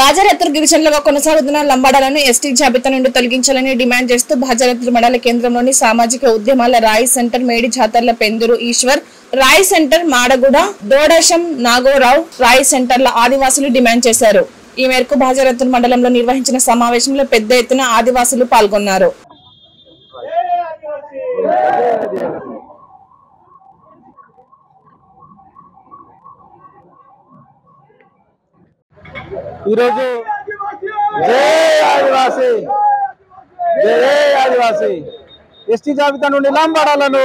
బాజారత్తుర్ గిరిజనులుగా కొనసాగుతున్న లంబాడాలను ఎస్టీ జాబితా నుండి తొలగించాలని డిమాండ్ చేస్తూ బాజారత్తుర్ మండల కేంద్రంలోని సామాజిక ఉద్యమాల రాయ్ సెంటర్ మేడి జాతర్ల పెందురు ఈశ్వర్ రాయ్ సెంటర్ మాడగూడ దోడశం నాగోరావు రాయ్ సెంటర్ల ఆదివాసులు డిమాండ్ చేశారు। ఈ మేరకు బాజారత్తుర్ మండలంలో నిర్వహించిన సమావేశంలో పెద్ద ఎత్తున ఆదివాసులు పాల్గొన్నారు। ఆదివాసీ ఎస్టీ జాబితా నుండి లంబాడాలను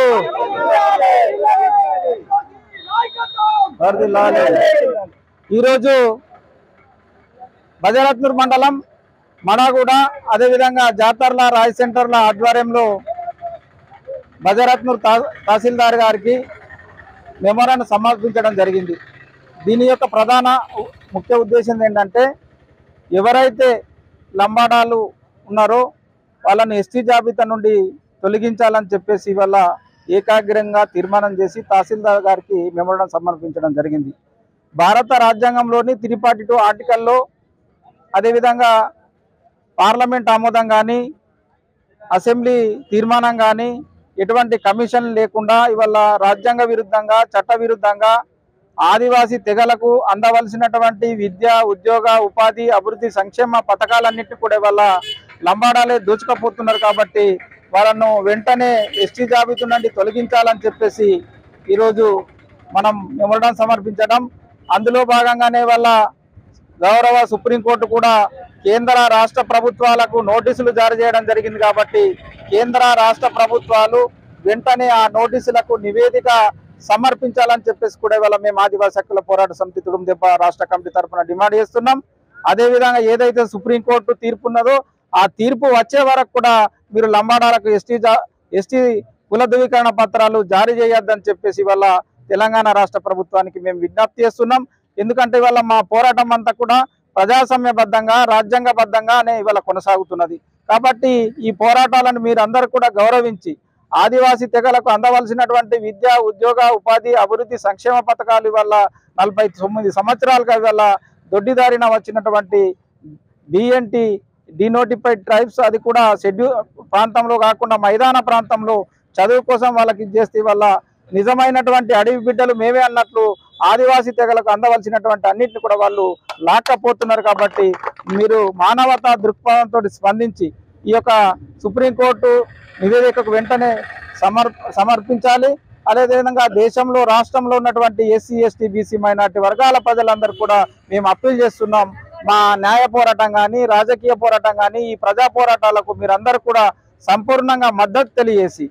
ఈరోజు బాజారత్తుర్ మండలం మణాగూడ అదే విధంగా జాతర్ల రాయ్ సెంటర్ల ఆధ్వర్యంలో బాజారత్తుర్ తహసీల్దార్ గారికి మెమోరాండం సమర్పించడం జరిగింది। దీని యొక్క ప్రధాన ముఖ్య ఉద్దేశం ఏంటంటే ఎవరైతే లంబాడాలు ఉన్నారో వాళ్ళని ఎస్టీ జాబితా నుండి తొలగించాలని చెప్పేసి వాళ్ళ ఏకాగ్రంగా తీర్మానం చేసి తహసీల్దార్ గారికి మెమోరాండం సమర్పించడం జరిగింది। భారత రాజ్యాంగంలోని 342 ఆర్టికల్లో అదేవిధంగా పార్లమెంట్ ఆమోదం కానీ అసెంబ్లీ తీర్మానం కానీ ఎటువంటి కమిషన్ లేకుండా ఇవాళ రాజ్యాంగ విరుద్ధంగా చట్ట విరుద్ధంగా ఆదివాసీ తెగలకు అందవలసినటువంటి విద్య ఉద్యోగ ఉపాధి అభివృద్ధి సంక్షేమ పథకాలన్నింటినీ కూడా ఇవాళ లంబాడాలే దోచుకపోతున్నారు। కాబట్టి వాళ్ళను వెంటనే ఎస్టీ జాబితా నుండి తొలగించాలని చెప్పేసి ఈరోజు మనం మెమోరాండం సమర్పించడం, అందులో భాగంగానే వాళ్ళ గౌరవ సుప్రీంకోర్టు కూడా కేంద్ర రాష్ట్ర ప్రభుత్వాలకు నోటీసులు జారీ చేయడం జరిగింది। కాబట్టి కేంద్ర రాష్ట్ర ప్రభుత్వాలు వెంటనే ఆ నోటీసులకు నివేదిక సమర్పించాలని చెప్పేసి కూడా ఇవాళ మేము ఆదివాసీ హక్కుల పోరాట సమితి తుడుందెబ్బ రాష్ట్ర కమిటీ తరఫున డిమాండ్ చేస్తున్నాం। అదేవిధంగా ఏదైతే సుప్రీంకోర్టు తీర్పు ఉన్నదో ఆ తీర్పు వచ్చే వరకు కూడా మీరు లంబాడాలకు ఎస్టీ కుల ధృవీకరణ పత్రాలు జారీ చేయొద్దని చెప్పేసి ఇవాళ తెలంగాణ రాష్ట్ర ప్రభుత్వానికి మేము విజ్ఞప్తి చేస్తున్నాం। ఎందుకంటే ఇవాళ మా పోరాటం అంతా కూడా ప్రజాస్వామ్యబద్ధంగా రాజ్యాంగబద్ధంగానే ఇవాళ కొనసాగుతున్నది। కాబట్టి ఈ పోరాటాలను మీరు అందరూ కూడా గౌరవించి ఆదివాసీ తెగలకు అందవలసినటువంటి విద్య ఉద్యోగ ఉపాధి అభివృద్ధి సంక్షేమ పథకాలు ఇవాళ 49 సంవత్సరాలుగా ఇవాళ దొడ్డిదారిన వచ్చినటువంటి డిఎన్టీ డినోటిఫైడ్ ట్రైబ్స్ అది కూడా షెడ్యూల్ ప్రాంతంలో కాకుండా మైదాన ప్రాంతంలో చదువు కోసం వాళ్ళకి చేస్తే వల్ల నిజమైనటువంటి అడవి బిడ్డలు మేమే అన్నట్లు ఆదివాసీ తెగలకు అందవలసినటువంటి అన్నింటిని కూడా వాళ్ళు లాక్కపోతున్నారు। కాబట్టి మీరు మానవతా దృక్పథంతో స్పందించి ఈ యొక్క సుప్రీంకోర్టు నివేదికకు వెంటనే సమర్పించాలి। అదేవిధంగా దేశంలో రాష్ట్రంలో ఉన్నటువంటి ఎస్సీ ఎస్టీ బీసీ మైనార్టీ వర్గాల ప్రజలందరూ కూడా మేము అప్పీల్ చేస్తున్నాం, మా న్యాయ పోరాటం కానీ రాజకీయ పోరాటం కానీ ఈ ప్రజా పోరాటాలకు మీరందరూ కూడా సంపూర్ణంగా మద్దతు తెలియజేసి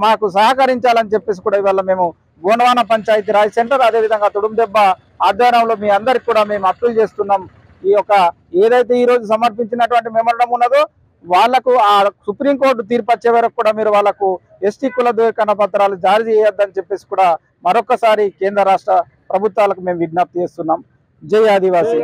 మాకు సహకరించాలని చెప్పేసి కూడా ఇవాళ మేము గోండవాన పంచాయతీ రాయ్ సెంటర్ అదేవిధంగా తుడుందెబ్బ ఆధ్వర్యంలో మీ అందరికి కూడా మేము అప్పీల్ చేస్తున్నాం। ఈ యొక్క ఏదైతే ఈరోజు సమర్పించినటువంటి మెమోరాండం ఉన్నదో వాళ్లకు ఆ సుప్రీంకోర్టు తీర్పు వచ్చే వరకు కూడా మీరు వాళ్ళకు ఎస్టీ కుల ధృవీకరణ పత్రాలు జారీ చేయొద్దని చెప్పేసి కూడా మరొకసారి కేంద్ర రాష్ట్ర ప్రభుత్వాలకు మేము విజ్ఞప్తి చేస్తున్నాం। జై ఆదివాసీ।